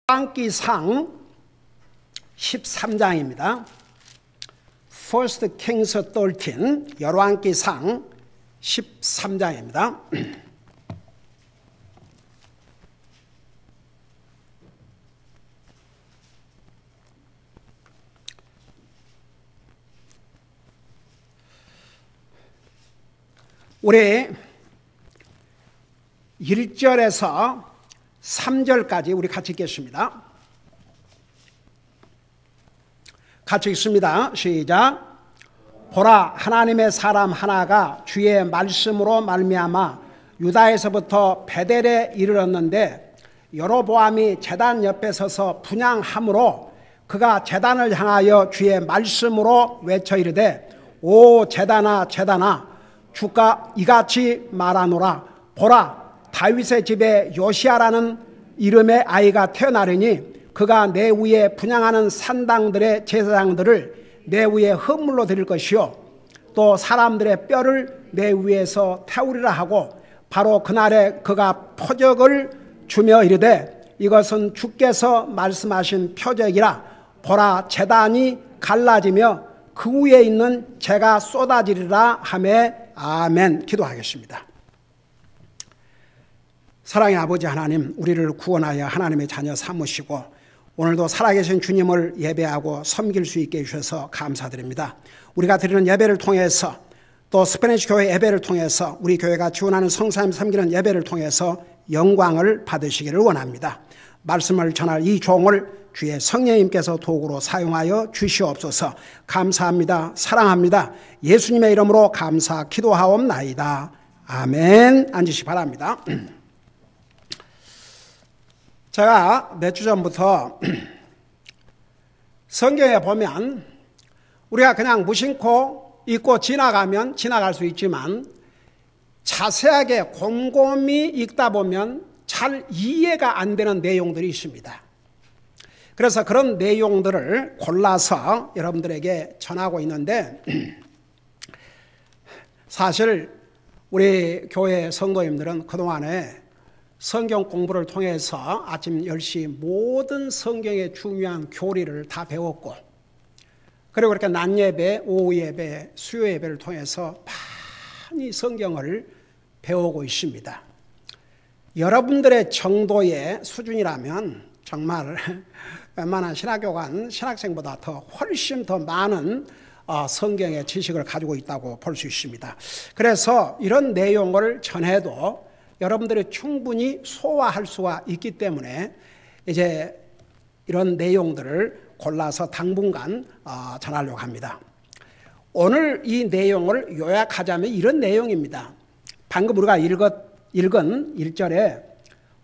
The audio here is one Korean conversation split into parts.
열왕기상 13장입니다. First Kings 13, 열왕기상 13장입니다. 우리 1절에서 3절까지 우리 같이 읽겠습니다. 같이 읽습니다. 시작. 보라, 하나님의 사람 하나가 주의 말씀으로 말미암아 유다에서부터 베델에 이르렀는데 여로보암이 제단 옆에 서서 분향함으로 그가 제단을 향하여 주의 말씀으로 외쳐 이르되 오 제단아 제단아 주가 이같이 말하노라. 보라, 다윗의 집에 요시아라는 이름의 아이가 태어나려니 그가 내 위에 분향하는 산당들의 제사장들을 내 위에 헌물로 드릴 것이요 또 사람들의 뼈를 내 위에서 태우리라 하고 바로 그날에 그가 표적을 주며 이르되 이것은 주께서 말씀하신 표적이라. 보라, 제단이 갈라지며 그 위에 있는 재가 쏟아지리라 하매 아멘. 기도하겠습니다. 사랑의 아버지 하나님, 우리를 구원하여 하나님의 자녀 삼으시고 오늘도 살아계신 주님을 예배하고 섬길 수 있게 해주셔서 감사드립니다. 우리가 드리는 예배를 통해서 또 스페니시 교회 예배를 통해서 우리 교회가 지원하는 성사님 섬기는 예배를 통해서 영광을 받으시기를 원합니다. 말씀을 전할 이 종을 주의 성령님께서 도구로 사용하여 주시옵소서. 감사합니다. 사랑합니다. 예수님의 이름으로 감사 기도하옵나이다. 아멘. 앉으시기 바랍니다. 제가 몇 주 전부터 성경에 보면 우리가 그냥 무심코 읽고 지나가면 지나갈 수 있지만 자세하게 곰곰이 읽다 보면 잘 이해가 안 되는 내용들이 있습니다. 그래서 그런 내용들을 골라서 여러분들에게 전하고 있는데 사실 우리 교회 성도님들은 그동안에 성경 공부를 통해서 아침 10시 모든 성경의 중요한 교리를 다 배웠고 그리고 그렇게 낮 예배, 오후 예배, 수요 예배를 통해서 많이 성경을 배우고 있습니다. 여러분들의 정도의 수준이라면 정말 웬만한 신학교관, 신학생보다 훨씬 더 많은 성경의 지식을 가지고 있다고 볼 수 있습니다. 그래서 이런 내용을 전해도 여러분들이 충분히 소화할 수가 있기 때문에 이제 이런 내용들을 골라서 당분간 전하려고 합니다. 오늘 이 내용을 요약하자면 이런 내용입니다. 방금 우리가 읽은 1절에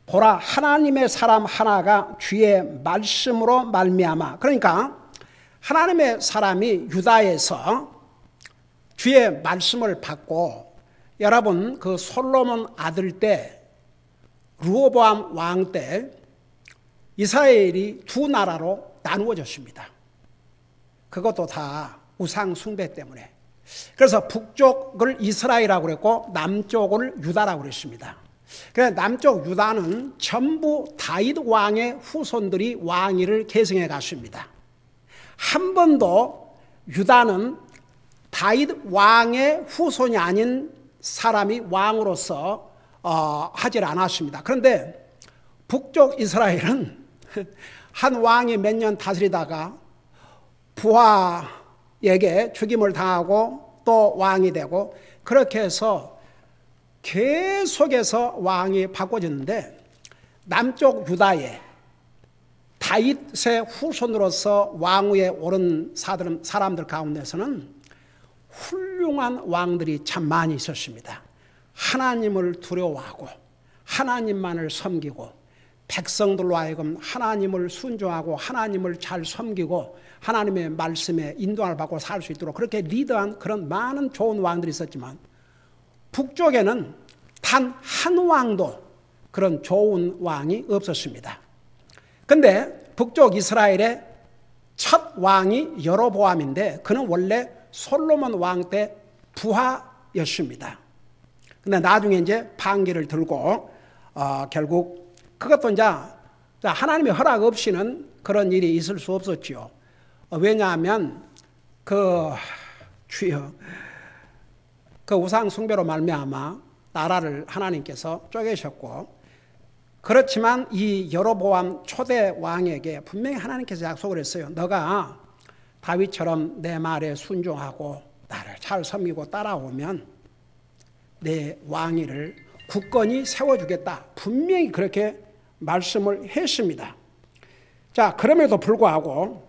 보라, 하나님의 사람 하나가 주의 말씀으로 말미암아, 그러니까 하나님의 사람이 유다에서 주의 말씀을 받고 여러분 그 솔로몬 아들 때 르호보암 왕 때 이스라엘이 두 나라로 나누어졌습니다. 그것도 다 우상 숭배 때문에. 그래서 북쪽을 이스라엘이라고 그랬고 남쪽을 유다라고 그랬습니다. 그래서 남쪽 유다는 전부 다윗 왕의 후손들이 왕위를 계승해 갔습니다. 한 번도 유다는 다윗 왕의 후손이 아닌 사람이 왕으로서 하질 않았습니다. 그런데 북쪽 이스라엘은 한 왕이 몇 년 다스리다가 부하에게 죽임을 당하고 또 왕이 되고 그렇게 해서 계속해서 왕이 바꿔졌는데 남쪽 유다에 다윗의 후손으로서 왕위에 오른 사람들 가운데서는 훌륭한 왕들이 참 많이 있었습니다. 하나님을 두려워하고 하나님만을 섬기고 백성들로 하여금 하나님을 순종하고 하나님을 잘 섬기고 하나님의 말씀에 인도를 받고 살 수 있도록 그렇게 리더한 그런 많은 좋은 왕들이 있었지만 북쪽에는 단 한 왕도 그런 좋은 왕이 없었습니다. 그런데 북쪽 이스라엘의 첫 왕이 여로보암인데 그는 원래 솔로몬 왕 때 부하였습니다. 근데 나중에 이제 반기를 들고 결국 그것도 이제 자, 하나님의 허락 없이는 그런 일이 있을 수 없었지요. 왜냐하면 주여 그 우상 숭배로 말미암아 나라를 하나님께서 쪼개셨고, 그렇지만 이 여로보암 초대 왕에게 분명히 하나님께서 약속을 했어요. 너가 다윗처럼 내 말에 순종하고 나를 잘 섬기고 따라오면 내 왕위를 굳건히 세워주겠다. 분명히 그렇게 말씀을 했습니다. 자, 그럼에도 불구하고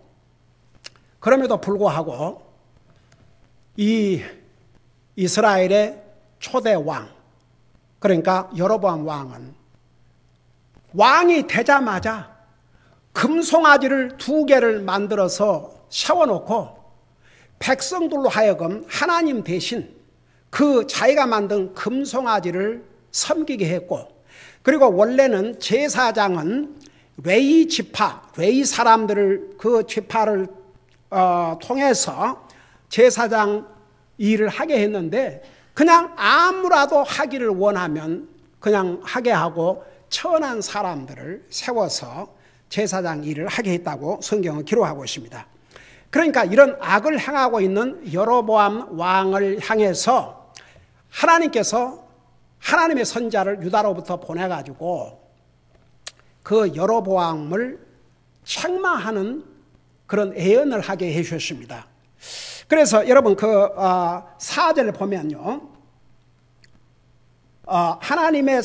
이 이스라엘의 초대 왕, 그러니까 여로보암 왕은 왕이 되자마자 금송아지를 2개를 만들어서 세워놓고 백성들로 하여금 하나님 대신 그 자기가 만든 금송아지를 섬기게 했고, 그리고 원래는 제사장은 레위 지파, 레위 사람들을 그 지파를 통해서 제사장 일을 하게 했는데, 그냥 아무라도 하기를 원하면 그냥 하게 하고 천한 사람들을 세워서 제사장 일을 하게 했다고 성경은 기록하고 있습니다. 그러니까 이런 악을 행하고 있는 여로보암 왕을 향해서 하나님께서 하나님의 선자를 유다로부터 보내가지고 그 여로보암을 책망하는 그런 예언을 하게 해주셨습니다. 그래서 여러분 그 4절을 보면요, 하나님의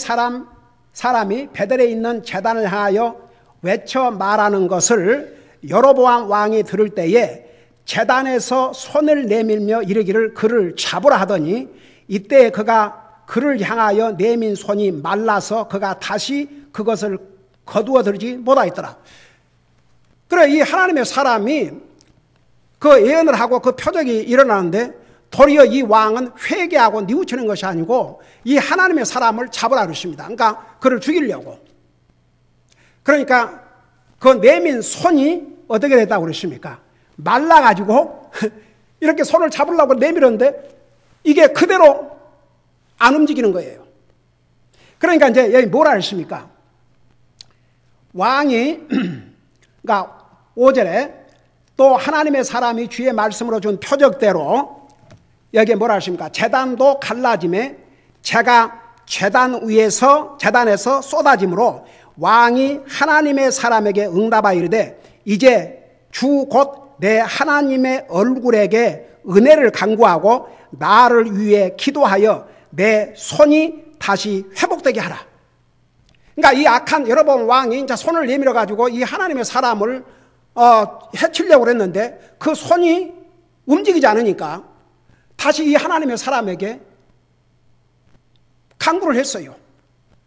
사람이 베델에 있는 제단을 향하여 외쳐 말하는 것을 여로보암 왕이 들을 때에 제단에서 손을 내밀며 이르기를 그를 잡으라 하더니, 이때 그가 그를 향하여 내민 손이 말라서 그가 다시 그것을 거두어 들지 못하였더라. 그래, 이 하나님의 사람이 그 예언을 하고 그 표적이 일어나는데 도리어 이 왕은 회개하고 뉘우치는 것이 아니고 이 하나님의 사람을 잡으라 그랬습니다. 그러니까 그를 죽이려고. 그러니까 그 내민 손이 어떻게 됐다고 그랬습니까? 말라가지고 이렇게 손을 잡으려고 내밀었는데 이게 그대로 안 움직이는 거예요. 그러니까 이제 여기 뭐라 했습니까? 왕이 그러니까 5절에 또 하나님의 사람이 주의 말씀으로 준 표적대로 여기에 뭐라 하십니까? 제단도 갈라짐에 제가 제단에서 쏟아짐으로 왕이 하나님의 사람에게 응답하여 이르되 이제 주 곧 내 하나님의 얼굴에게 은혜를 간구하고 나를 위해 기도하여 내 손이 다시 회복되게 하라. 그러니까 이 악한 여로보암 왕이 이제 손을 내밀어 가지고 이 하나님의 사람을 해치려고 그랬는데 그 손이 움직이지 않으니까 다시 이 하나님의 사람에게 간구를 했어요.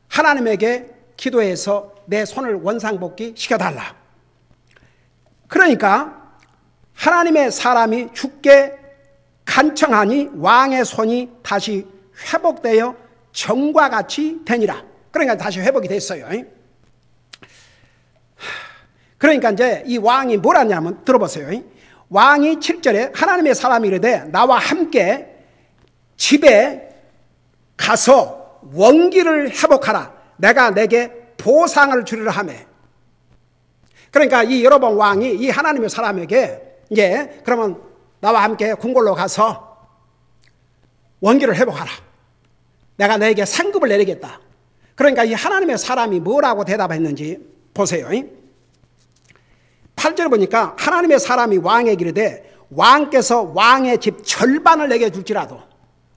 하나님에게 기도해서 내 손을 원상복귀 시켜달라. 그러니까 하나님의 사람이 죽게 간청하니 왕의 손이 다시 회복되어 전과 같이 되니라. 그러니까 다시 회복이 됐어요. 그러니까 이제 이 왕이 뭘 하냐면 들어보세요. 왕이 7절에 하나님의 사람이 이르되 나와 함께 집에 가서 원기를 회복하라. 내가 내게 보상을 주리라 하며. 그러니까 이 여로보암 왕이 이 하나님의 사람에게 이제 그러면 나와 함께 궁궐로 가서 원기를 회복하라. 내가 너에게 상급을 내리겠다. 그러니까 이 하나님의 사람이 뭐라고 대답했는지 보세요. 8절 보니까 하나님의 사람이 왕에게 이르되 왕께서 왕의 집 절반을 내게 줄지라도.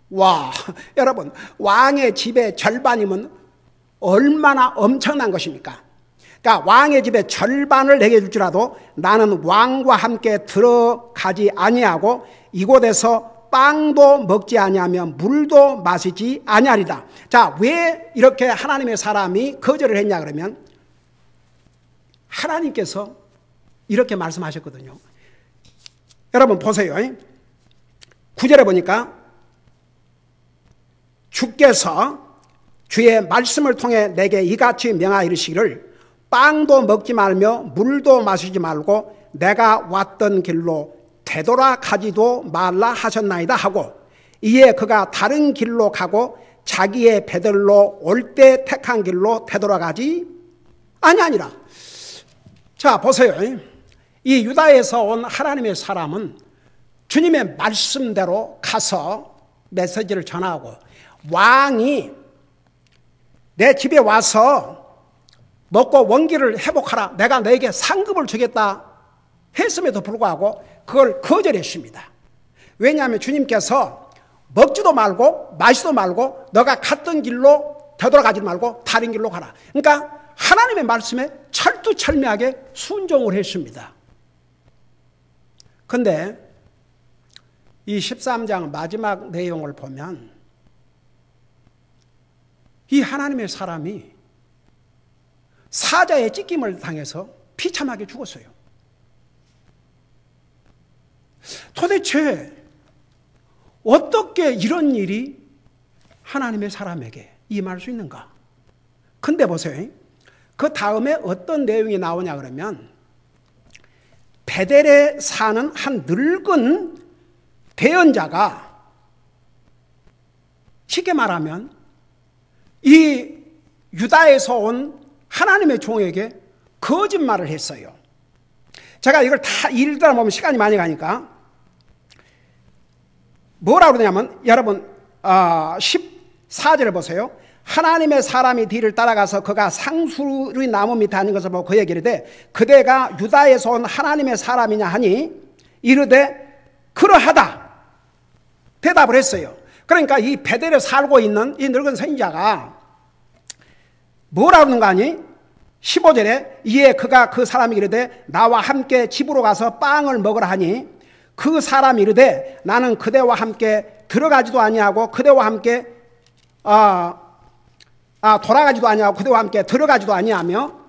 와, 여러분, 왕의 집의 절반이면 얼마나 엄청난 것입니까? 그러니까 왕의 집의 절반을 내게 줄지라도 나는 왕과 함께 들어가지 아니하고 이곳에서 빵도 먹지 아니하며 물도 마시지 아니하리다. 자, 왜 이렇게 하나님의 사람이 거절을 했냐 그러면 하나님께서 이렇게 말씀하셨거든요. 여러분 보세요. 9절에 보니까 주께서 주의 말씀을 통해 내게 이같이 명하이르시기를 빵도 먹지 말며 물도 마시지 말고 내가 왔던 길로 되돌아가지도 말라 하셨나이다 하고 이에 그가 다른 길로 가고 자기의 배들로 올 때 택한 길로 되돌아가지 아니하니라. 자, 보세요. 이 유다에서 온 하나님의 사람은 주님의 말씀대로 가서 메시지를 전하고, 왕이 내 집에 와서 먹고 원기를 회복하라, 내가 너에게 상급을 주겠다 했음에도 불구하고 그걸 거절했습니다. 왜냐하면 주님께서 먹지도 말고 마시도 말고 너가 갔던 길로 되돌아가지 말고 다른 길로 가라. 그러니까 하나님의 말씀에 철두철미하게 순종을 했습니다. 그런데 이 13장 마지막 내용을 보면 이 하나님의 사람이 사자의 찢김을 당해서 비참하게 죽었어요. 도대체 어떻게 이런 일이 하나님의 사람에게 임할 수 있는가? 근데 보세요. 그 다음에 어떤 내용이 나오냐 그러면 베델에 사는 한 늙은 대언자가, 쉽게 말하면 이 유다에서 온 하나님의 종에게 거짓말을 했어요. 제가 이걸 다 읽다 보면 시간이 많이 가니까 뭐라고 그러냐면, 여러분 14절을 보세요. 하나님의 사람이 뒤를 따라가서 그가 상수리 나무 밑에 앉은 것을 보고 그에게 이르되 그대가 유다에서 온 하나님의 사람이냐 하니 이르되 그러하다 대답을 했어요. 그러니까 이 베델에 살고 있는 이 늙은 선지자가 뭐라고 하는 거 아니? 15절에 이에 그가 그 사람이 이르되 나와 함께 집으로 가서 빵을 먹으라 하니 그 사람이 이르되 나는 그대와 함께 들어가지도 아니하고 그대와 함께 돌아가지도 아니하고 그대와 함께 들어가지도 아니하며,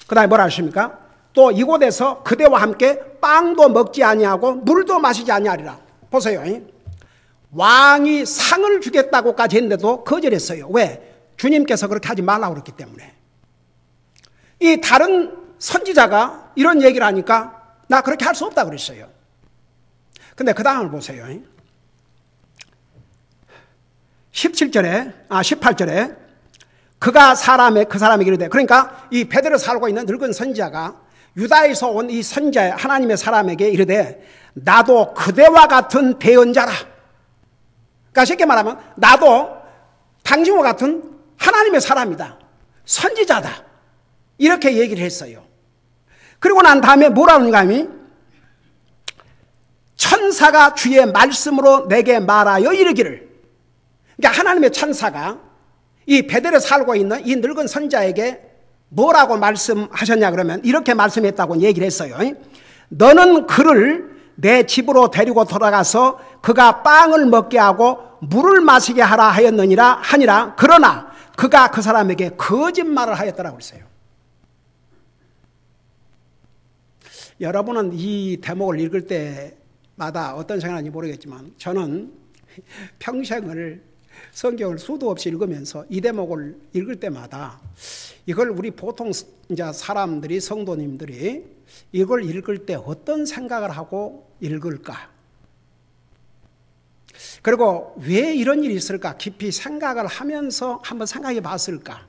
그 다음에 뭐라 하십니까? 또 이곳에서 그대와 함께 빵도 먹지 아니하고 물도 마시지 아니하리라. 보세요. 왕이 상을 주겠다고까지 했는데도 거절했어요. 왜? 주님께서 그렇게 하지 말라고 그랬기 때문에. 이 다른 선지자가 이런 얘기를 하니까 나 그렇게 할 수 없다 그랬어요. 근데 그 다음을 보세요. 18절에 그가 그 사람에게 이르되, 그러니까 이 베델에 살고 있는 늙은 선지자가 유다에서 온 이 선지자 하나님의 사람에게 이르되 나도 그대와 같은 대언자라. 그러니까 쉽게 말하면 나도 당신과 같은 하나님의 사람이다, 선지자다, 이렇게 얘기를 했어요. 그리고 난 다음에 뭐라고 하는가 하면 천사가 주의 말씀으로 내게 말하여 이르기를, 그러니까 하나님의 천사가 이 베델에 살고 있는 이 늙은 선지자에게 뭐라고 말씀하셨냐 그러면 이렇게 말씀했다고 얘기를 했어요. 너는 그를 내 집으로 데리고 돌아가서 그가 빵을 먹게 하고 물을 마시게 하라 하니라. 그러나 그가 그 사람에게 거짓말을 하였더라고 했어요. 여러분은 이 대목을 읽을 때마다 어떤 생각인지 모르겠지만 저는 평생을 성경을 수도 없이 읽으면서 이 대목을 읽을 때마다 이걸 우리 보통 이제 사람들이, 성도님들이 이걸 읽을 때 어떤 생각을 하고 읽을까? 그리고 왜 이런 일이 있을까? 깊이 생각을 하면서 한번 생각해 봤을까?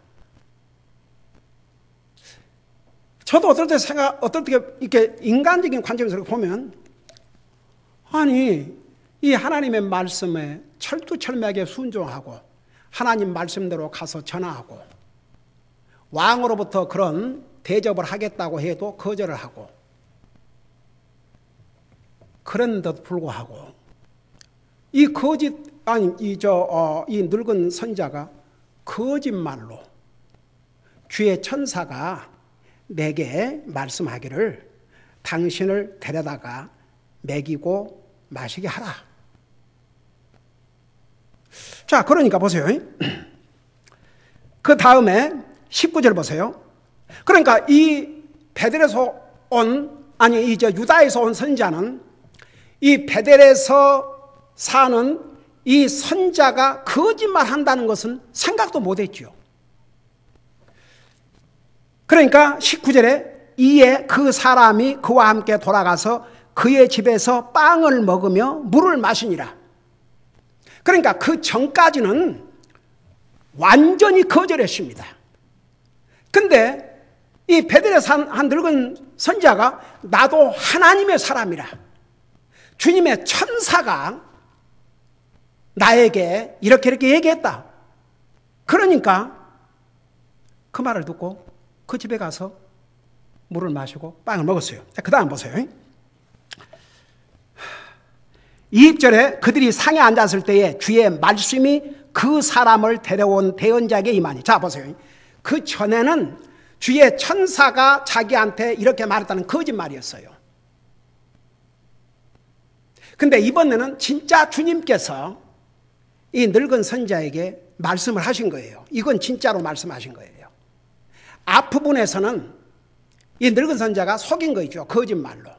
저도 어떻게 이렇게 인간적인 관점에서 보면, 아니, 이 하나님의 말씀에 철두철미하게 순종하고 하나님 말씀대로 가서 전하고 왕으로부터 그런 대접을 하겠다고 해도 거절을 하고, 그런데도 불구하고 이 늙은 선자가 거짓말로 주의 천사가 내게 말씀하기를 당신을 데려다가 먹이고 마시게 하라. 자, 그러니까 보세요. 그 다음에 19절 보세요. 그러니까 이 베델에서 유다에서 온 선자는 이 베델에서 사는 이 선자가 거짓말 한다는 것은 생각도 못했죠. 그러니까 19절에 이에 그 사람이 그와 함께 돌아가서 그의 집에서 빵을 먹으며 물을 마시니라. 그러니까 그 전까지는 완전히 거절했습니다. 근데 이 이 베델에 산 한 늙은 선지자가 나도 하나님의 사람이라, 주님의 천사가 나에게 이렇게 얘기했다. 그러니까 그 말을 듣고 그 집에 가서 물을 마시고 빵을 먹었어요. 그 다음 보세요. 20절에 그들이 상에 앉았을 때에 주의 말씀이 그 사람을 데려온 대언자에게 임하니. 자 보세요. 그 전에는 주의 천사가 자기한테 이렇게 말했다는 거짓말이었어요. 근데 이번에는 진짜 주님께서 이 늙은 선지자에게 말씀을 하신 거예요. 이건 진짜로 말씀하신 거예요. 앞부분에서는 이 늙은 선지자가 속인 거죠. 거짓말로.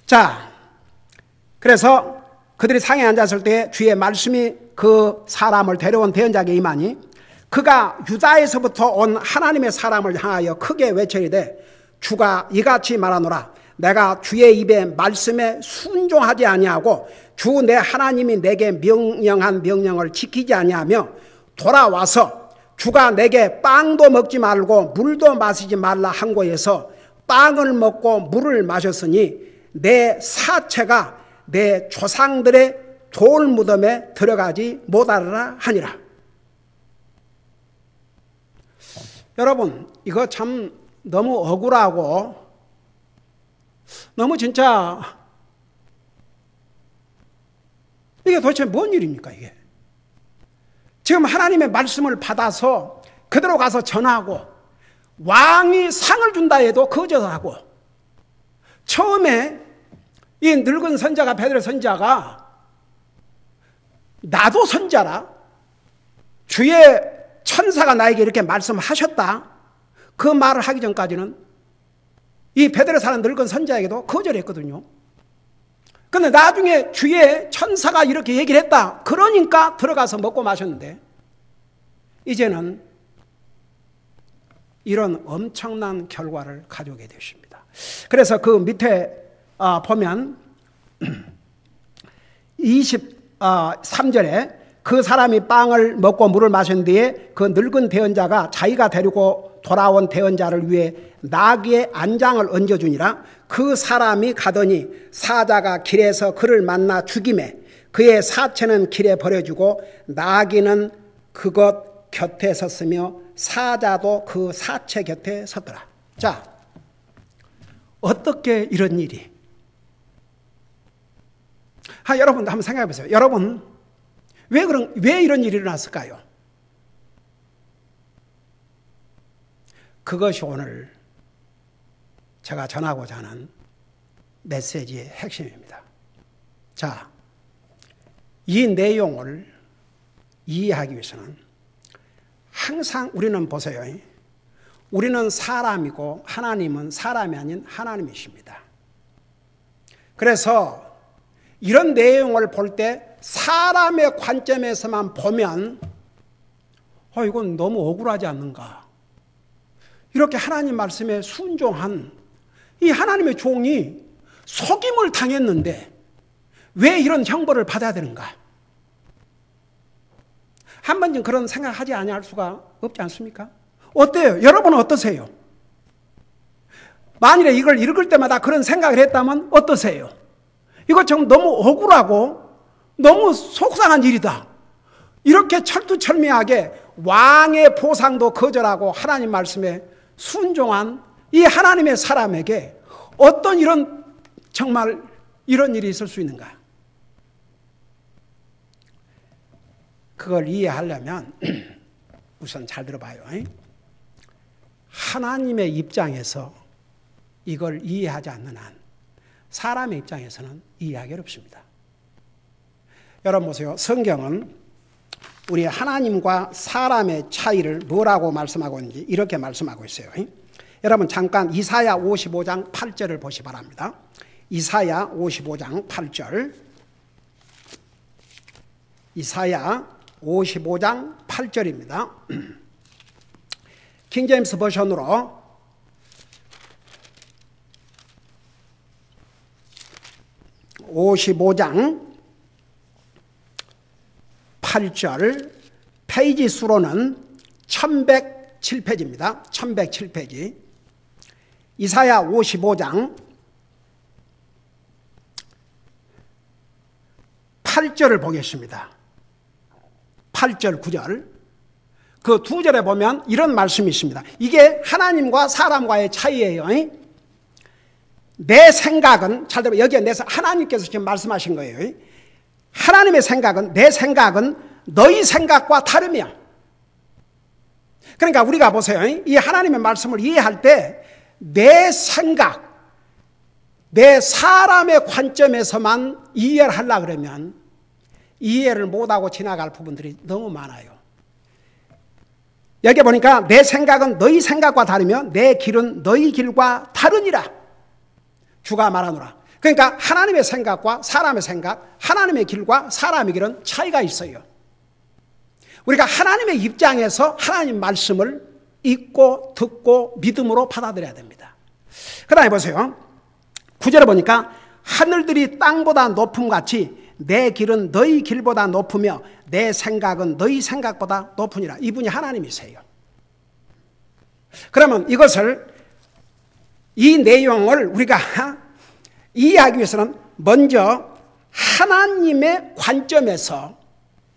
자, 그래서 그들이 상에 앉았을 때 주의 말씀이 그 사람을 데려온 대언자에게 임하니 그가 유다에서부터 온 하나님의 사람을 향하여 크게 외치되 주가 이같이 말하노라. 내가 주의 입의 말씀에 순종하지 아니하고 주 내 하나님이 내게 명령한 명령을 지키지 아니하며 돌아와서 주가 내게 빵도 먹지 말고 물도 마시지 말라 한 곳에서 빵을 먹고 물을 마셨으니 내 사체가 내 조상들의 돌무덤에 들어가지 못하리라 하니라. 여러분, 이거 참 너무 억울하고 너무 진짜 이게 도대체 뭔 일입니까 이게? 지금 하나님의 말씀을 받아서 그대로 가서 전하고 왕이 상을 준다 해도 거절하고, 처음에 이 늙은 선자가 베드로 선자가 나도 선자라, 주의 천사가 나에게 이렇게 말씀하셨다, 그 말을 하기 전까지는 이 베드로에 사는 늙은 선자에게도 거절했거든요. 그런데 나중에 주의 천사가 이렇게 얘기를 했다, 그러니까 들어가서 먹고 마셨는데 이제는 이런 엄청난 결과를 가져오게 되십니다. 그래서 그 밑에 보면 23절에 그 사람이 빵을 먹고 물을 마신 뒤에 그 늙은 대언자가 자기가 데리고 돌아온 대언자를 위해 나귀의 안장을 얹어주니라. 그 사람이 가더니 사자가 길에서 그를 만나 죽임에 그의 사체는 길에 버려주고 나귀는 그것 곁에 섰으며 사자도 그 사체 곁에 섰더라. 자, 어떻게 이런 일이? 여러분 한번 생각해 보세요. 여러분 왜 이런 일이 일어났을까요? 그것이 오늘 제가 전하고자 하는 메시지의 핵심입니다. 자, 이 내용을 이해하기 위해서는 항상 우리는 보세요. 우리는 사람이고 하나님은 사람이 아닌 하나님이십니다. 그래서 이런 내용을 볼 때 사람의 관점에서만 보면 이건 너무 억울하지 않는가. 이렇게 하나님 말씀에 순종한 이 하나님의 종이 속임을 당했는데 왜 이런 형벌을 받아야 되는가. 한 번쯤 그런 생각하지 아니할 수가 없지 않습니까? 어때요? 여러분은 어떠세요? 만일에 이걸 읽을 때마다 그런 생각을 했다면 어떠세요? 이거 좀 너무 억울하고 너무 속상한 일이다. 이렇게 철두철미하게 왕의 보상도 거절하고 하나님 말씀에 순종한 이 하나님의 사람에게 어떤 정말 이런 일이 있을 수 있는가? 그걸 이해하려면 우선 잘 들어봐요. 하나님의 입장에서 이걸 이해하지 않는 한 사람의 입장에서는 이해하기 어렵습니다. 여러분 보세요. 성경은 우리 하나님과 사람의 차이를 뭐라고 말씀하고 있는지 이렇게 말씀하고 있어요. 여러분 잠깐 이사야 55장 8절을 보시 바랍니다. 이사야 55장 8절. 이사야 55장 8절입니다. 킹제임스 버전으로 55장 8절 페이지 수로는 1100 1107페이지입니다. 1107페이지. 이사야 55장 8절을 보겠습니다. 8절, 9절. 그 두 절에 보면 이런 말씀이 있습니다. 이게 하나님과 사람과의 차이예요. 내 생각은, 잘 들어요. 여기에 하나님께서 지금 말씀하신 거예요. 하나님의 생각은, 내 생각은 너희 생각과 다르며. 그러니까 우리가 보세요. 이 하나님의 말씀을 이해할 때 내 생각, 내 사람의 관점에서만 이해를 하려고 그러면 이해를 못하고 지나갈 부분들이 너무 많아요. 여기 보니까 내 생각은 너희 생각과 다르며 내 길은 너희 길과 다르니라. 주가 말하노라. 그러니까 하나님의 생각과 사람의 생각, 하나님의 길과 사람의 길은 차이가 있어요. 우리가 하나님의 입장에서 하나님 말씀을 읽고 듣고 믿음으로 받아들여야 됩니다. 그 다음에 보세요. 9절에 보니까 하늘들이 땅보다 높음같이 내 길은 너희 길보다 높으며 내 생각은 너희 생각보다 높으니라. 이분이 하나님이세요. 그러면 이것을, 이 내용을 우리가 이해하기 위해서는 먼저 하나님의 관점에서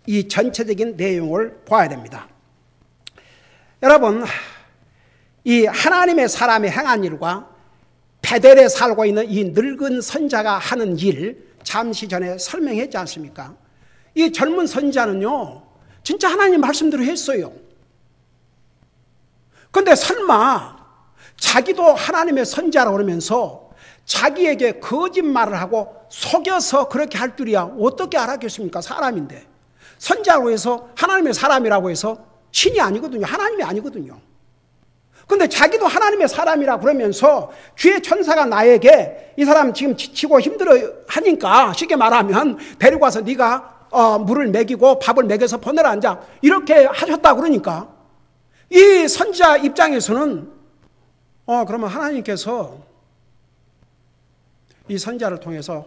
이 전체적인 내용을 봐야 됩니다. 여러분, 이 하나님의 사람이 행한 일과 베델에 살고 있는 이 늙은 선자가 하는 일, 잠시 전에 설명했지 않습니까? 이 젊은 선자는요, 진짜 하나님 말씀대로 했어요. 그런데 설마 자기도 하나님의 선자라고 그러면서 자기에게 거짓말을 하고 속여서 그렇게 할 줄이야 어떻게 알았겠습니까? 사람인데. 선자로 해서 하나님의 사람이라고 해서 신이 아니거든요. 하나님이 아니거든요. 그런데 자기도 하나님의 사람이라 그러면서 주의 천사가 나에게 이 사람 지금 지치고 힘들어 하니까 쉽게 말하면 데리고 와서 네가 물을 먹이고 밥을 먹여서 보내라 앉아 이렇게 하셨다 그러니까 이 선지자 입장에서는 그러면 하나님께서 이 선지자를 통해서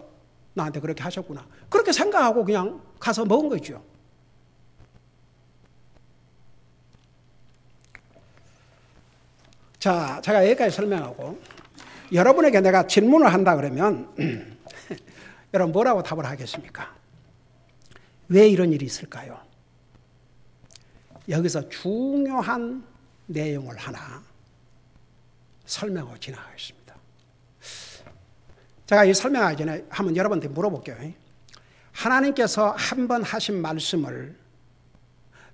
나한테 그렇게 하셨구나 그렇게 생각하고 그냥 가서 먹은 거죠. 자, 제가 여기까지 설명하고 여러분에게 내가 질문을 한다 그러면 여러분 뭐라고 답을 하겠습니까? 왜 이런 일이 있을까요? 여기서 중요한 내용을 하나 설명하고 지나가겠습니다. 제가 이 설명하기 전에 한번 여러분한테 물어볼게요. 하나님께서 한 번 하신 말씀을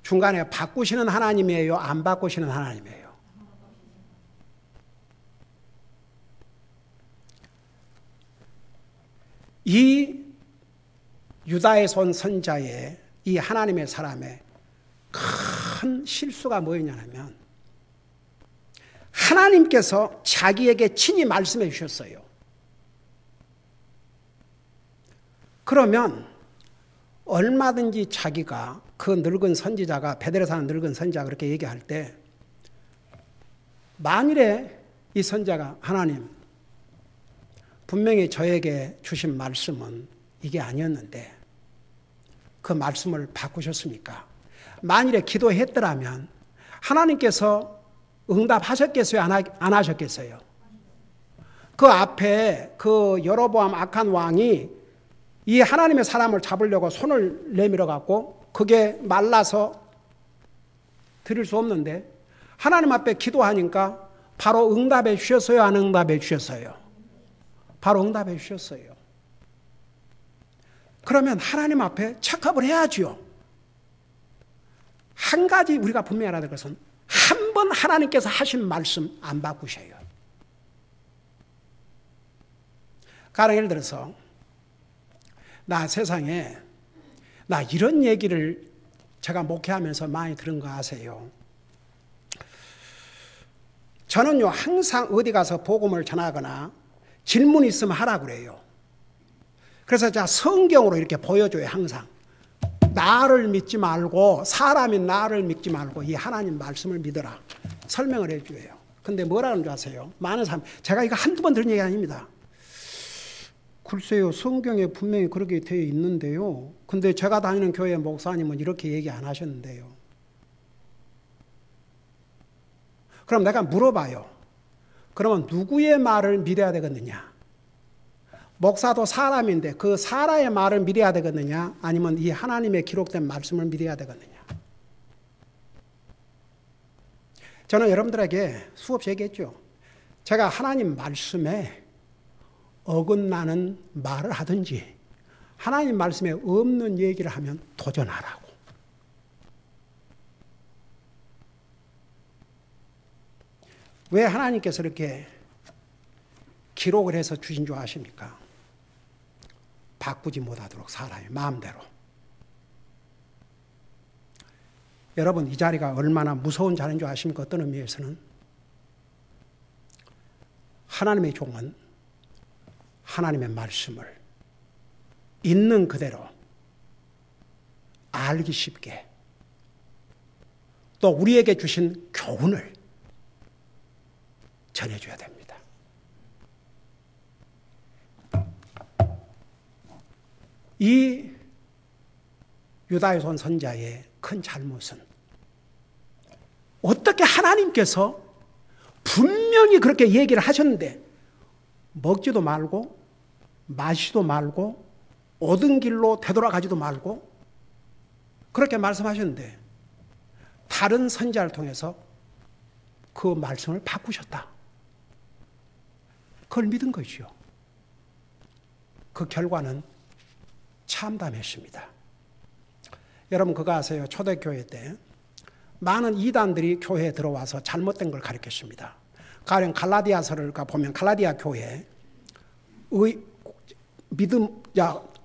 중간에 바꾸시는 하나님이에요? 안 바꾸시는 하나님이에요? 이 유다에서 온 선자의 이 하나님의 사람의 큰 실수가 뭐였냐면 하나님께서 자기에게 친히 말씀해 주셨어요. 그러면 얼마든지 자기가 그 늙은 선지자가 베델에 사는 늙은 선지자가 그렇게 얘기할 때 만일에 이 선지자가 하나님 분명히 저에게 주신 말씀은 이게 아니었는데 그 말씀을 바꾸셨습니까? 만일에 기도했더라면 하나님께서 응답하셨겠어요? 안 하셨겠어요? 그 앞에 그 여로보암 악한 왕이 이 하나님의 사람을 잡으려고 손을 내밀어 갖고 그게 말라서 드릴 수 없는데 하나님 앞에 기도하니까 바로 응답해 주셨어요? 안 응답해 주셨어요? 바로 응답해 주셨어요. 그러면 하나님 앞에 체크업을 해야지요. 한 가지 우리가 분명히 알아야 될 것은 한 번 하나님께서 하신 말씀 안 바꾸셔요. 가령 예를 들어서 나 세상에 나 이런 얘기를 제가 목회하면서 많이 들은 거 아세요? 저는요 항상 어디 가서 복음을 전하거나 질문 있으면 하라 그래요. 그래서 제가 성경으로 이렇게 보여줘요. 항상 나를 믿지 말고 사람인 나를 믿지 말고 이 하나님 말씀을 믿어라 설명을 해줘요. 근데 뭐라는 줄 아세요? 많은 사람 제가 이거 한두 번 들은 얘기 아닙니다. 글쎄요 성경에 분명히 그렇게 되어 있는데요. 근데 제가 다니는 교회 목사님은 이렇게 얘기 안 하셨는데요. 그럼 내가 물어봐요. 그러면 누구의 말을 믿어야 되겠느냐? 목사도 사람인데 그 사람의 말을 믿어야 되겠느냐? 아니면 이 하나님의 기록된 말씀을 믿어야 되겠느냐? 저는 여러분들에게 수없이 얘기했죠. 제가 하나님 말씀에 어긋나는 말을 하든지 하나님 말씀에 없는 얘기를 하면 도전하라고. 왜 하나님께서 이렇게 기록을 해서 주신 줄 아십니까? 바꾸지 못하도록 사람이 마음대로. 여러분 이 자리가 얼마나 무서운 자리인 줄 아십니까? 어떤 의미에서는 하나님의 종은 하나님의 말씀을 있는 그대로 알기 쉽게 또 우리에게 주신 교훈을 전해줘야 됩니다. 이 유다의 손 선자의 큰 잘못은 어떻게 하나님께서 분명히 그렇게 얘기를 하셨는데 먹지도 말고 마시지도 말고 오던 길로 되돌아가지도 말고 그렇게 말씀하셨는데 다른 선자를 통해서 그 말씀을 바꾸셨다. 그걸 믿은 것이요. 그 결과는 참담했습니다. 여러분 그거 아세요? 초대교회 때 많은 이단들이 교회에 들어와서 잘못된 걸 가르쳤습니다. 가령 갈라디아서를 보면 갈라디아 교회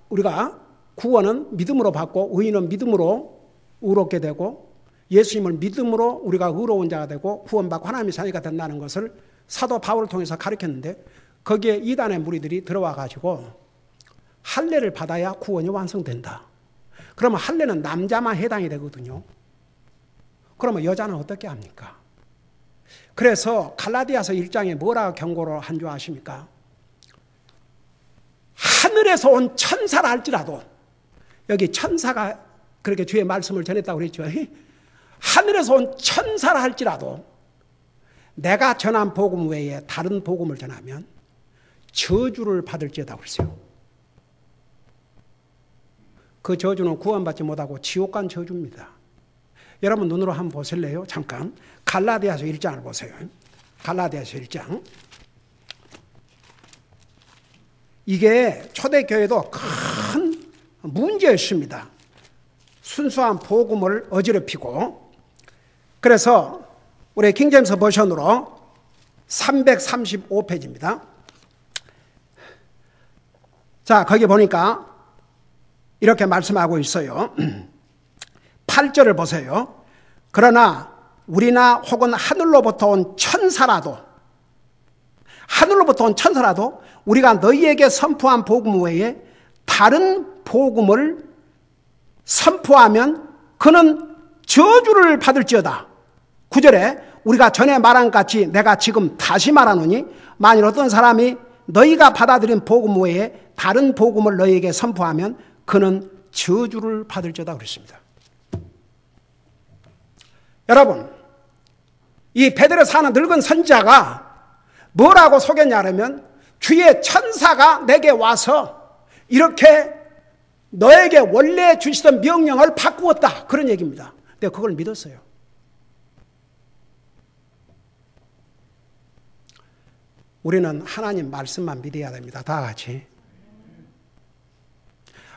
우리가 구원은 믿음으로 받고 의인은 믿음으로 의롭게 되고 예수님을 믿음으로 우리가 의로운 자가 되고 구원받고 하나님의 자녀가 된다는 것을 사도 바울을 통해서 가르쳤는데 거기에 이단의 무리들이 들어와 가지고 할례를 받아야 구원이 완성된다. 그러면 할례는 남자만 해당이 되거든요. 그러면 여자는 어떻게 합니까? 그래서 갈라디아서 1장에 뭐라고 경고를 한 줄 아십니까? 하늘에서 온 천사라 할지라도 여기 천사가 그렇게 주의 말씀을 전했다고 그랬죠. 하늘에서 온 천사라 할지라도 내가 전한 복음 외에 다른 복음을 전하면 저주를 받을지어다 그랬어요. 그 저주는 구원받지 못하고 지옥 간 저주입니다. 여러분 눈으로 한번 보실래요? 잠깐 갈라디아서 1장을 보세요. 갈라디아서 1장. 이게 초대교회도 큰 문제였습니다. 순수한 복음을 어지럽히고. 그래서 우리 킹제임스 버전으로 335페이지입니다. 자, 거기 보니까 이렇게 말씀하고 있어요. 8절을 보세요. 그러나 우리나 혹은 하늘로부터 온 천사라도 우리가 너희에게 선포한 복음 외에 다른 복음을 선포하면 그는 저주를 받을지어다. 9절에 우리가 전에 말한 같이 내가 지금 다시 말하노니 만일 어떤 사람이 너희가 받아들인 복음 외에 다른 복음을 너희에게 선포하면 그는 저주를 받을지어다 그랬습니다. 여러분, 이 베드로서 하는 늙은 선지자가 뭐라고 속였냐면 주의 천사가 내게 와서 이렇게 너에게 원래 주시던 명령을 바꾸었다. 그런 얘기입니다. 내가 그걸 믿었어요. 우리는 하나님 말씀만 믿어야 됩니다. 다 같이.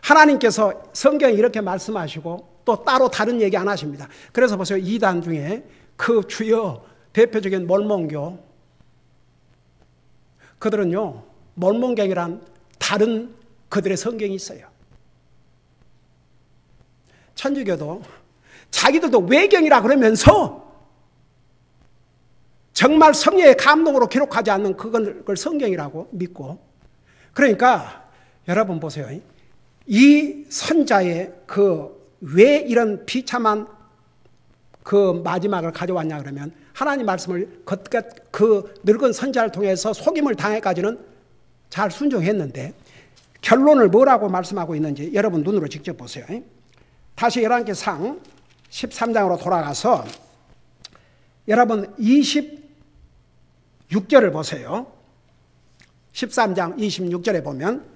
하나님께서 성경에 이렇게 말씀하시고 또 따로 다른 얘기 안 하십니다. 그래서 보세요. 이단 중에 그 주요 대표적인 몰몬교, 그들은요 몰몬경이란 다른 그들의 성경이 있어요. 천주교도 자기들도 외경이라 그러면서 정말 성령의 감동으로 기록하지 않는 그걸 성경이라고 믿고. 그러니까 여러분 보세요. 이 선자의 왜 이런 비참한 그 마지막을 가져왔냐 그러면 하나님 말씀을 그 늙은 선자를 통해서 속임을 당해까지는 잘 순종했는데 결론을 뭐라고 말씀하고 있는지 여러분 눈으로 직접 보세요. 다시 열왕기상 13장으로 돌아가서 여러분 26절을 보세요. 13장 26절에 보면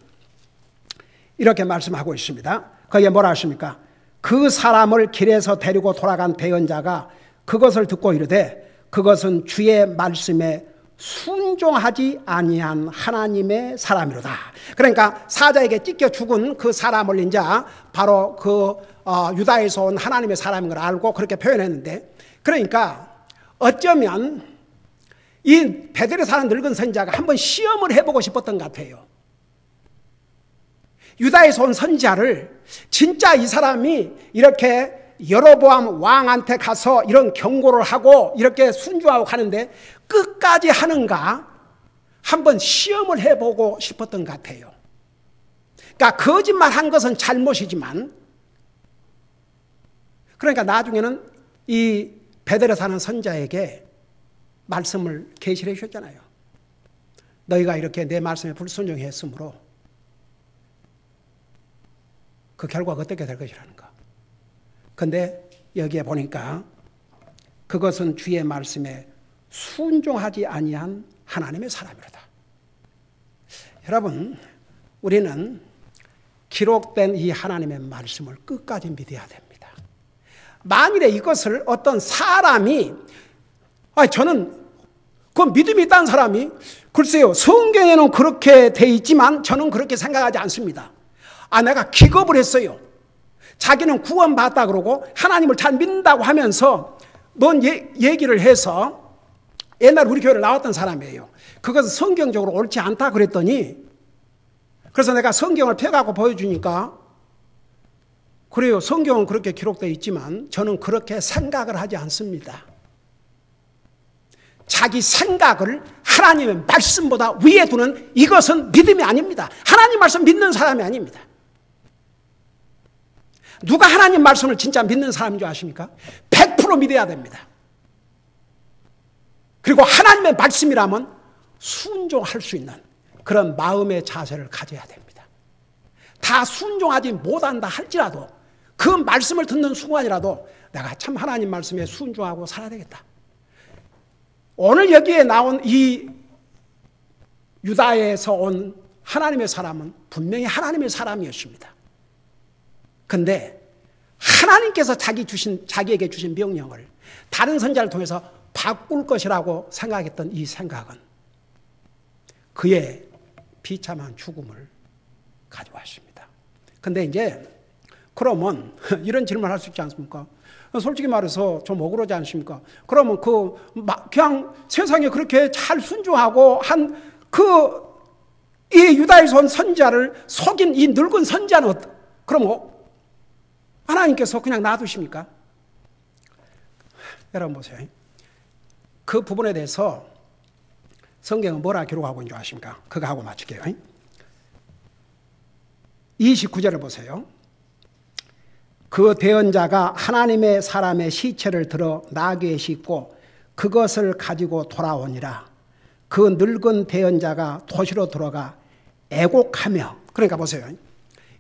이렇게 말씀하고 있습니다. 거기에 뭐라 하십니까? 그 사람을 길에서 데리고 돌아간 대언자가 그것을 듣고 이르되 그것은 주의 말씀에 순종하지 아니한 하나님의 사람이로다. 그러니까 사자에게 찢겨 죽은 그 사람을 이제 바로 그 유다에서 온 하나님의 사람인 걸 알고 그렇게 표현했는데, 그러니까 어쩌면 이 베델에 사는 늙은 선지자가 한번 시험을 해보고 싶었던 것 같아요. 유다에서 온 선지자를 진짜 이 사람이 이렇게 여로보암 왕한테 가서 이런 경고를 하고 이렇게 순종하고 가는데 끝까지 하는가 한번 시험을 해보고 싶었던 것 같아요. 그러니까 거짓말한 것은 잘못이지만, 그러니까 나중에는 이 베델에 사는 선지자에게 말씀을 계시해 주셨잖아요. 너희가 이렇게 내 말씀에 불순종했으므로 그 결과가 어떻게 될 것이라는 거. 근데 여기에 보니까 그것은 주의 말씀에 순종하지 아니한 하나님의 사람이로다. 여러분, 우리는 기록된 이 하나님의 말씀을 끝까지 믿어야 됩니다. 만일에 이것을 어떤 사람이, 저는 그 믿음이 있다는 사람이, 글쎄요, 성경에는 그렇게 돼 있지만 저는 그렇게 생각하지 않습니다. 내가 기겁을 했어요. 자기는 구원받았다 그러고 하나님을 잘 믿는다고 하면서 뭔 얘기를 해서 옛날 우리 교회를 나왔던 사람이에요. 그것은 성경적으로 옳지 않다 그랬더니, 그래서 내가 성경을 펴갖고 보여주니까, 그래요, 성경은 그렇게 기록되어 있지만 저는 그렇게 생각을 하지 않습니다. 자기 생각을 하나님의 말씀보다 위에 두는 이것은 믿음이 아닙니다. 하나님 말씀 믿는 사람이 아닙니다. 누가 하나님 말씀을 진짜 믿는 사람인 줄 아십니까? 100% 믿어야 됩니다. 그리고 하나님의 말씀이라면 순종할 수 있는 그런 마음의 자세를 가져야 됩니다. 다 순종하지 못한다 할지라도 그 말씀을 듣는 순간이라도 내가 참 하나님 말씀에 순종하고 살아야 되겠다. 오늘 여기에 나온 이 유다에서 온 하나님의 사람은 분명히 하나님의 사람이었습니다. 근데 하나님께서 자기에게 주신 명령을 다른 선지자를 통해서 바꿀 것이라고 생각했던 이 생각은 그의 비참한 죽음을 가져왔습니다. 근데 이제 그러면 이런 질문을 할 수 있지 않습니까? 솔직히 말해서 좀 억울하지 않습니까? 그러면 그냥 세상에 그렇게 잘 순종하고 한 이 유다에서 온 선지자를 속인 이 늙은 선지자는 그럼 하나님께서 그냥 놔두십니까? 여러분 보세요. 그 부분에 대해서 성경은 뭐라 기록하고 있는 줄 아십니까? 그거 하고 마칠게요. 29절을 보세요. 그 대언자가 하나님의 사람의 시체를 들어 나귀에 싣고 그것을 가지고 돌아오니라. 그 늙은 대언자가 도시로 들어가 애곡하며, 그러니까 보세요.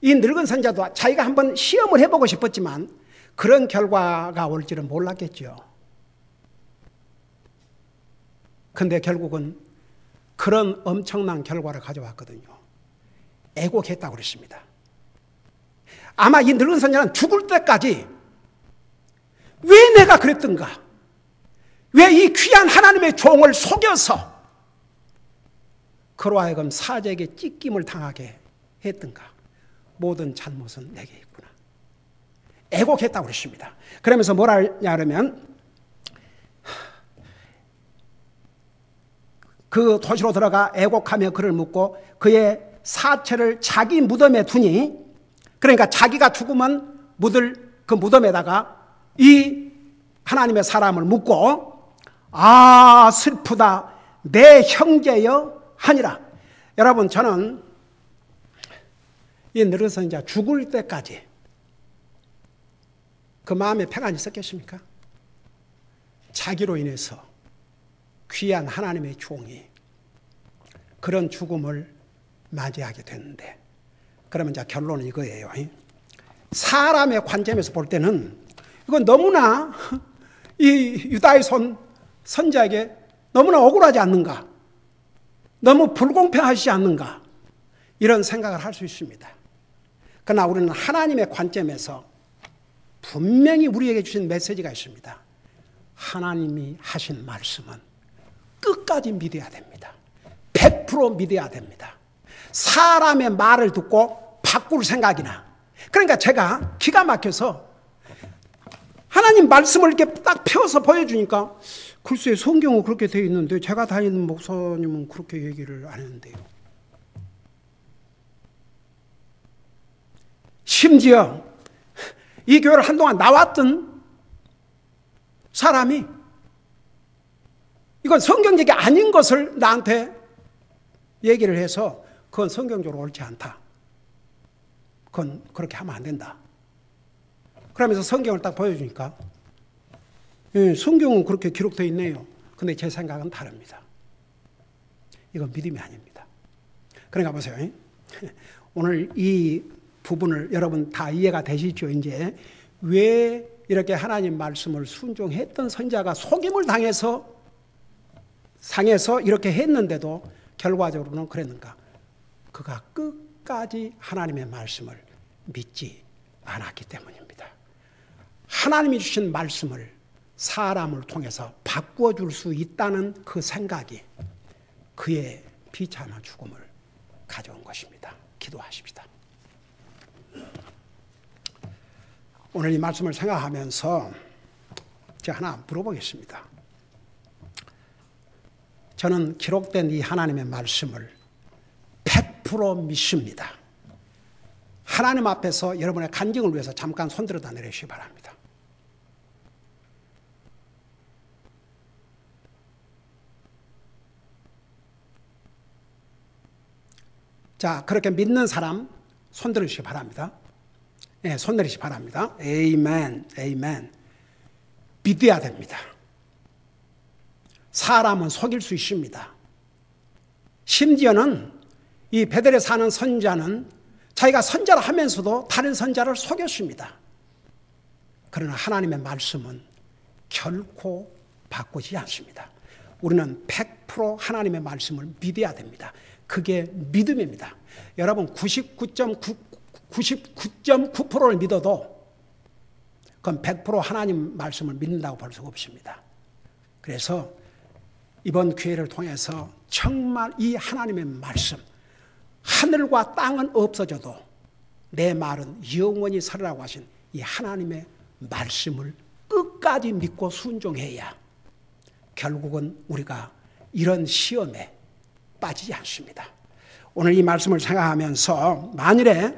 이 늙은 선지자도 자기가 한번 시험을 해보고 싶었지만 그런 결과가 올 줄은 몰랐겠죠. 근데 결국은 그런 엄청난 결과를 가져왔거든요. 애곡했다고 그랬습니다. 아마 이 늙은 선지자는 죽을 때까지 왜 내가 그랬던가? 왜 이 귀한 하나님의 종을 속여서 그로 하여금 사자에게 찢김을 당하게 했던가? 모든 잘못은 내게 있구나. 애곡했다고 그랬습니다. 그러면서 뭐라 하냐면 그 도시로 들어가 애곡하며 그를 묻고 그의 사체를 자기 무덤에 두니, 그러니까 자기가 죽으면 묻을 그 무덤에다가 이 하나님의 사람을 묻고 슬프다 내 형제여 하니라. 여러분, 저는 이 늙은 선지자 죽을 때까지 그 마음에 평안이 있었겠습니까? 자기로 인해서 귀한 하나님의 종이 그런 죽음을 맞이하게 됐는데, 그러면 이제 결론은 이거예요. 사람의 관점에서 볼 때는 이건 너무나 이 유다의 손 선지자에게 너무나 억울하지 않는가? 너무 불공평하지 않는가? 이런 생각을 할 수 있습니다. 그러나 우리는 하나님의 관점에서 분명히 우리에게 주신 메시지가 있습니다. 하나님이 하신 말씀은 끝까지 믿어야 됩니다. 100% 믿어야 됩니다. 사람의 말을 듣고 바꿀 생각이나, 그러니까 제가 기가 막혀서 하나님 말씀을 이렇게 딱 펴서 보여주니까 글쎄 성경은 그렇게 되어 있는데 제가 다니는 목사님은 그렇게 얘기를 안 했는데요. 심지어 이 교회를 한동안 나왔던 사람이 이건 성경적이 아닌 것을 나한테 얘기를 해서 그건 성경적으로 옳지 않다. 그건 그렇게 하면 안 된다. 그러면서 성경을 딱 보여주니까 성경은 그렇게 기록되어 있네요. 근데 제 생각은 다릅니다. 이건 믿음이 아닙니다. 그러니까 보세요. 오늘 이 부분을 여러분 다 이해가 되시죠? 이제 왜 이렇게 하나님 말씀을 순종했던 선지자가 속임을 상해서 이렇게 했는데도 결과적으로는 그랬는가? 그가 끝까지 하나님의 말씀을 믿지 않았기 때문입니다. 하나님이 주신 말씀을 사람을 통해서 바꾸어 줄 수 있다는 그 생각이 그의 비참한 죽음을 가져온 것입니다. 기도하십시다. 오늘 이 말씀을 생각하면서 제가 하나 물어보겠습니다. 저는 기록된 이 하나님의 말씀을 100% 믿습니다. 하나님 앞에서 여러분의 간증을 위해서 잠깐 손들어다 내리시기 바랍니다. 자, 그렇게 믿는 사람 손들으시기 바랍니다. 네, 손 내리시기 바랍니다. 에이멘, 에이멘. 믿어야 됩니다. 사람은 속일 수 있습니다. 심지어는 이 베델에 사는 선지자는 자기가 선지자를 하면서도 다른 선지자를 속였습니다. 그러나 하나님의 말씀은 결코 바꾸지 않습니다. 우리는 100% 하나님의 말씀을 믿어야 됩니다. 그게 믿음입니다. 여러분 99.9%를 믿어도 그건 100% 하나님 말씀을 믿는다고 볼 수가 없습니다. 그래서 이번 기회를 통해서 정말 이 하나님의 말씀, 하늘과 땅은 없어져도 내 말은 영원히 서리라고 하신 이 하나님의 말씀을 끝까지 믿고 순종해야 결국은 우리가 이런 시험에 빠지지 않습니다. 오늘 이 말씀을 생각하면서 만일에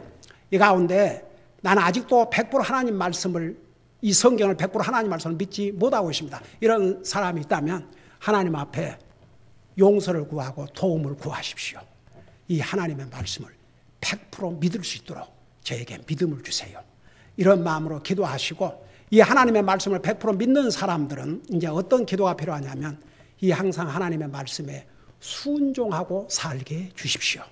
이 가운데 나는 아직도 100% 하나님 말씀을, 이 성경을 100% 하나님 말씀을 믿지 못하고 있습니다. 이런 사람이 있다면 하나님 앞에 용서를 구하고 도움을 구하십시오. 이 하나님의 말씀을 100% 믿을 수 있도록 저에게 믿음을 주세요. 이런 마음으로 기도하시고, 이 하나님의 말씀을 100% 믿는 사람들은 이제 어떤 기도가 필요하냐면 이 항상 하나님의 말씀에 순종하고 살게 주십시오.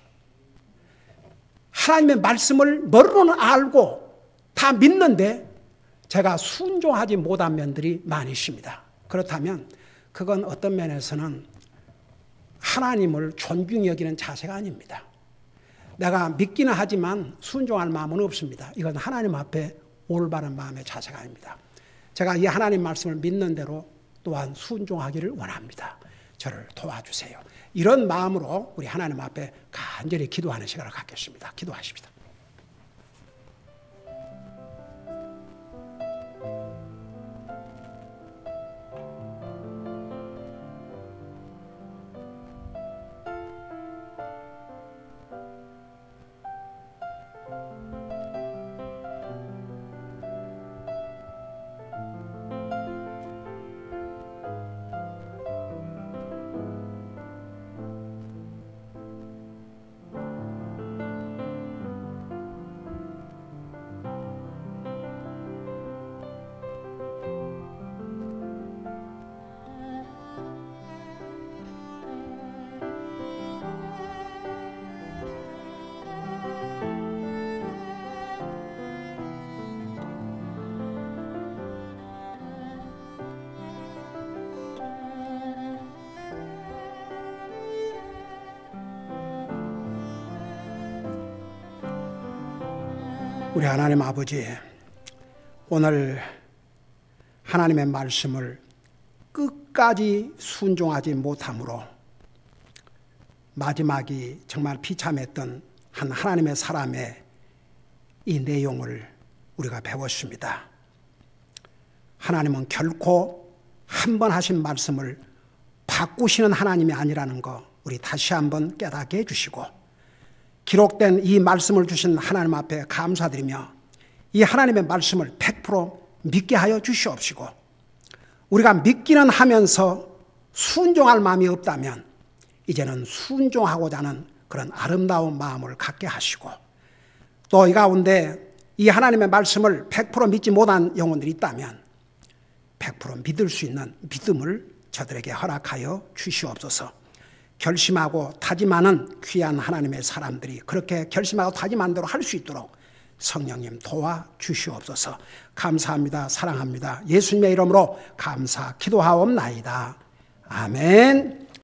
하나님의 말씀을 머리로는 알고 다 믿는데 제가 순종하지 못한 면들이 많이 있습니다. 그렇다면 그건 어떤 면에서는 하나님을 존중히 여기는 자세가 아닙니다. 내가 믿기는 하지만 순종할 마음은 없습니다. 이건 하나님 앞에 올바른 마음의 자세가 아닙니다. 제가 이 하나님 말씀을 믿는 대로 또한 순종하기를 원합니다. 저를 도와주세요. 이런 마음으로 우리 하나님 앞에 간절히 기도하는 시간을 갖겠습니다. 기도하십시다. 우리 하나님 아버지, 오늘 하나님의 말씀을 끝까지 순종하지 못함으로 마지막이 정말 비참했던 한 하나님의 사람의 이 내용을 우리가 배웠습니다. 하나님은 결코 한 번 하신 말씀을 바꾸시는 하나님이 아니라는 거 우리 다시 한번 깨닫게 해주시고, 기록된 이 말씀을 주신 하나님 앞에 감사드리며 이 하나님의 말씀을 100% 믿게 하여 주시옵시고, 우리가 믿기는 하면서 순종할 마음이 없다면 이제는 순종하고자 하는 그런 아름다운 마음을 갖게 하시고, 또 이 가운데 이 하나님의 말씀을 100% 믿지 못한 영혼들이 있다면 100% 믿을 수 있는 믿음을 저들에게 허락하여 주시옵소서. 결심하고 다짐하는 귀한 하나님의 사람들이 그렇게 결심하고 다짐한 대로 할 수 있도록 성령님 도와주시옵소서. 감사합니다. 사랑합니다. 예수님의 이름으로 감사 기도하옵나이다. 아멘.